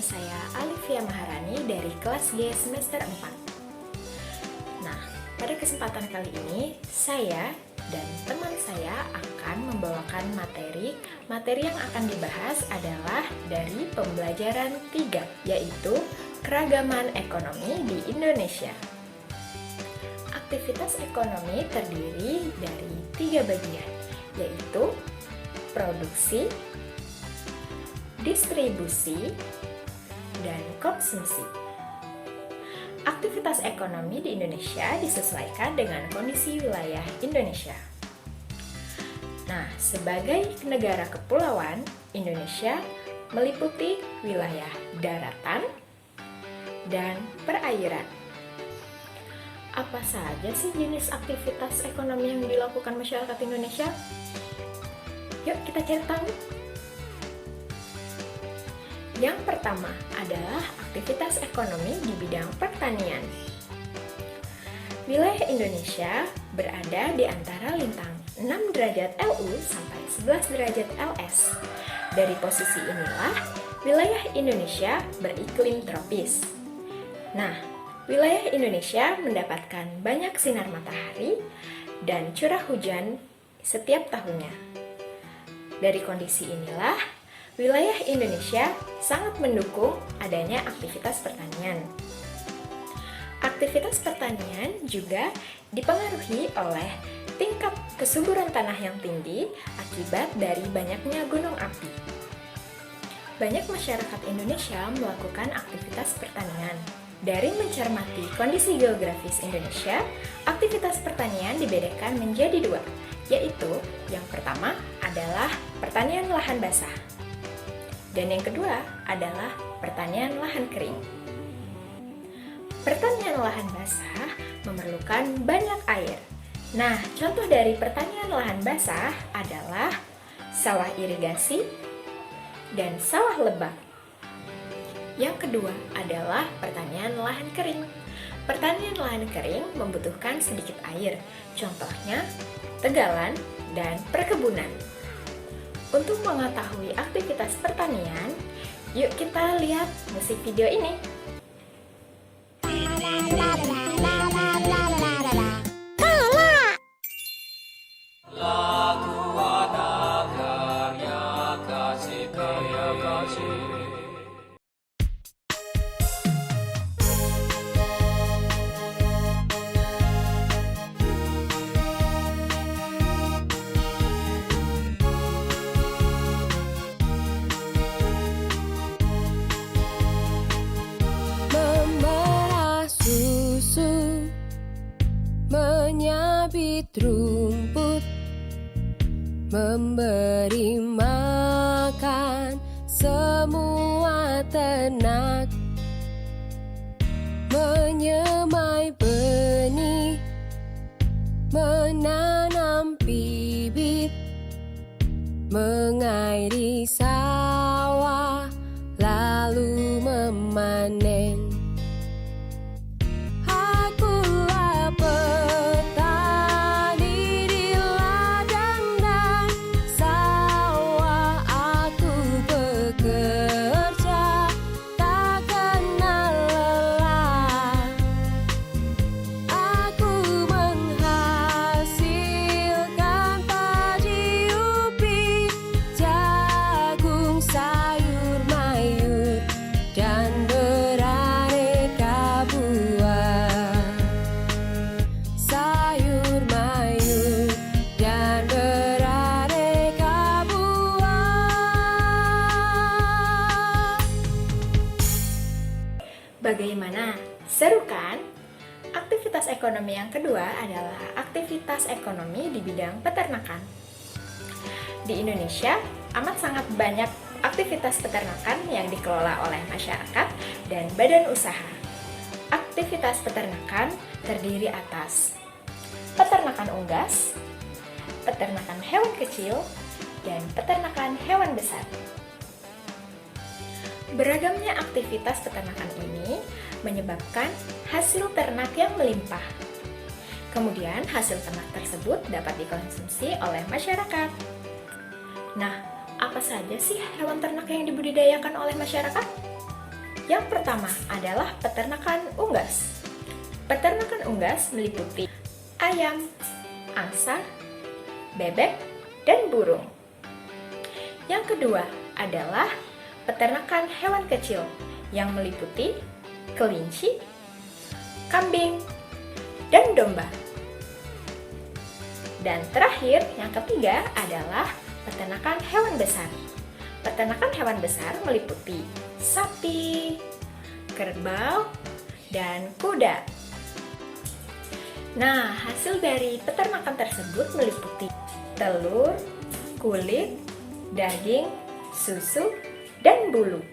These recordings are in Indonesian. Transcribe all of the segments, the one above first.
saya Alivia Maharani dari kelas G semester 4. Nah, pada kesempatan kali ini saya dan teman saya akan membawakan materi yang akan dibahas adalah dari pembelajaran 3, yaitu keragaman ekonomi di Indonesia. Aktivitas ekonomi terdiri dari 3 bagian, yaitu produksi, distribusi, dan konsumsi. Aktivitas ekonomi di Indonesia disesuaikan dengan kondisi wilayah Indonesia. Nah, sebagai negara kepulauan, Indonesia meliputi wilayah daratan dan perairan. Apa saja sih jenis aktivitas ekonomi yang dilakukan masyarakat Indonesia? Yuk kita cari tahu. Yang pertama adalah aktivitas ekonomi di bidang pertanian. Wilayah Indonesia berada di antara lintang 6 derajat LU sampai 11 derajat LS. Dari posisi inilah, wilayah Indonesia beriklim tropis. Nah, wilayah Indonesia mendapatkan banyak sinar matahari dan curah hujan setiap tahunnya. Dari kondisi inilah, wilayah Indonesia sangat mendukung adanya aktivitas pertanian. Aktivitas pertanian juga dipengaruhi oleh tingkat kesuburan tanah yang tinggi akibat dari banyaknya gunung api. Banyak masyarakat Indonesia melakukan aktivitas pertanian. Dari mencermati kondisi geografis Indonesia, aktivitas pertanian dibedakan menjadi 2, yaitu yang pertama adalah pertanian lahan basah. Dan yang kedua adalah pertanian lahan kering. Pertanian lahan basah memerlukan banyak air. Nah, contoh dari pertanian lahan basah adalah sawah irigasi dan sawah lebat. Yang kedua adalah pertanian lahan kering. Pertanian lahan kering membutuhkan sedikit air, contohnya tegalan dan perkebunan. Untuk mengetahui aktivitas pertanian, yuk kita lihat musik video ini. Menyabit rumput, memberi makan semua ternak, menyemai benih, menanam bibit, mengairi sawah, lalu memanen. Bagaimana? Seru kan? Aktivitas ekonomi yang kedua adalah aktivitas ekonomi di bidang peternakan. Di Indonesia, amat sangat banyak aktivitas peternakan yang dikelola oleh masyarakat dan badan usaha. Aktivitas peternakan terdiri atas peternakan unggas, peternakan hewan kecil, dan peternakan hewan besar. Beragamnya aktivitas peternakan ini menyebabkan hasil ternak yang melimpah. Kemudian hasil ternak tersebut dapat dikonsumsi oleh masyarakat. Nah, apa saja sih hewan ternak yang dibudidayakan oleh masyarakat? Yang pertama adalah peternakan unggas. Peternakan unggas meliputi ayam, angsa, bebek, dan burung. Yang kedua adalah peternakan hewan kecil yang meliputi kelinci, kambing, dan domba. Dan terakhir, yang ketiga adalah peternakan hewan besar. Peternakan hewan besar meliputi sapi, kerbau, dan kuda. Nah, hasil dari peternakan tersebut meliputi telur, kulit, daging, susu, dan bulu.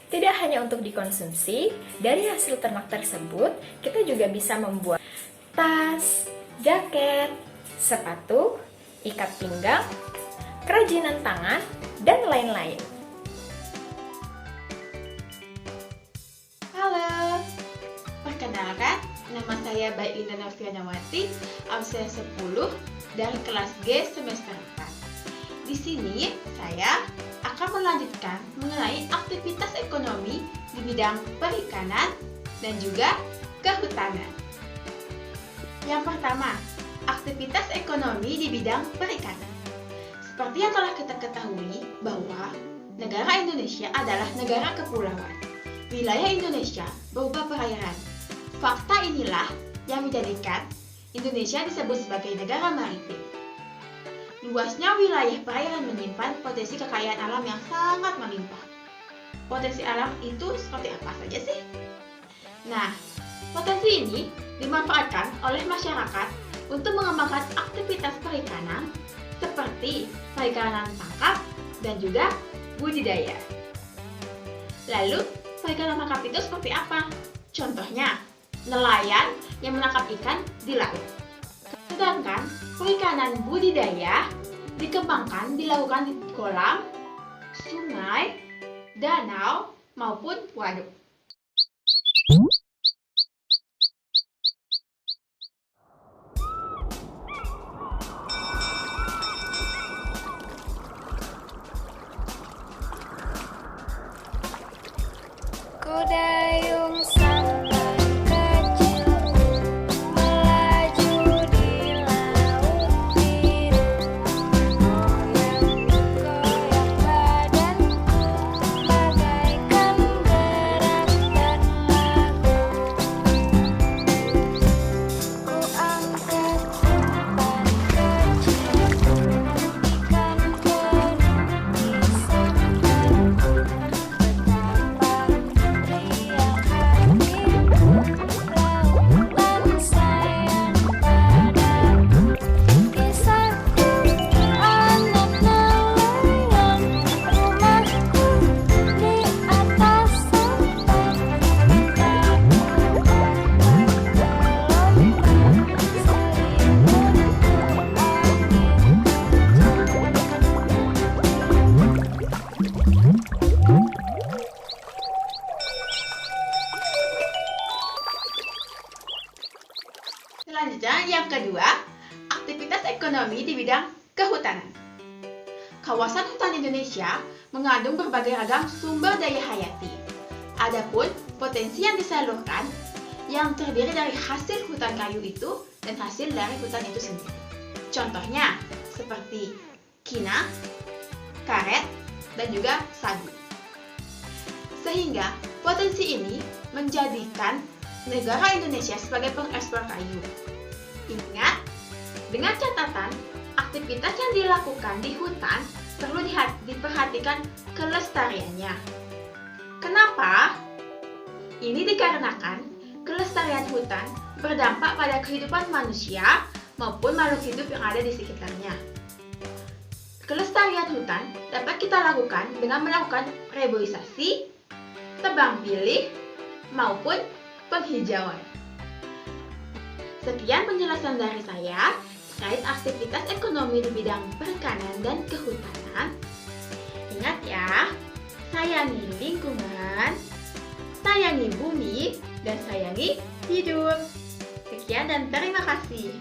Tidak hanya untuk dikonsumsi, dari hasil ternak tersebut kita juga bisa membuat tas, jaket, sepatu, ikat pinggang, kerajinan tangan, dan lain-lain. Halo, perkenalkan, nama saya Baik Linda Novianawati, absen 10 dari kelas G semester 4. Di sini saya akan melanjutkan mengenai aktivitas ekonomi di bidang perikanan dan juga kehutanan. Yang pertama, aktivitas ekonomi di bidang perikanan. Seperti yang telah kita ketahui bahwa negara Indonesia adalah negara kepulauan. Wilayah Indonesia berupa perairan. Fakta inilah yang menjadikan Indonesia disebut sebagai negara maritim. Luasnya wilayah perairan menyimpan potensi kekayaan alam yang sangat melimpah. Potensi alam itu seperti apa saja sih? Nah, potensi ini dimanfaatkan oleh masyarakat untuk mengembangkan aktivitas perikanan seperti perikanan tangkap dan juga budidaya. Lalu, perikanan tangkap itu seperti apa? Contohnya, nelayan yang menangkap ikan di laut. Sedangkan perikanan budidaya dikembangkan dilakukan di kolam, sungai, danau, maupun waduk. Kudayung sampan kecil melaju di laut biru, goyang-goyang badanku bagaikan gerak dan lagu. Ku angkat umpan kecil, ikan pun di sampanku. Selanjutnya, yang kedua, aktivitas ekonomi di bidang kehutanan. Kawasan hutan Indonesia mengandung berbagai ragam sumber daya hayati. Adapun potensi yang disalurkan yang terdiri dari hasil hutan kayu itu dan hasil dari hutan itu sendiri. Contohnya seperti kina, karet, dan juga sagu. Sehingga potensi ini menjadikan negara Indonesia sebagai pengekspor kayu. Ingat, dengan catatan aktivitas yang dilakukan di hutan perlu diperhatikan kelestariannya. Kenapa? Ini dikarenakan kelestarian hutan berdampak pada kehidupan manusia maupun makhluk hidup yang ada di sekitarnya. Kelestarian hutan dapat kita lakukan dengan melakukan reboisasi, tebang pilih, maupun penghijauan. Sekian penjelasan dari saya terkait aktivitas ekonomi di bidang perikanan dan kehutanan. Ingat ya, sayangi lingkungan, sayangi bumi, dan sayangi hidup. Sekian dan terima kasih.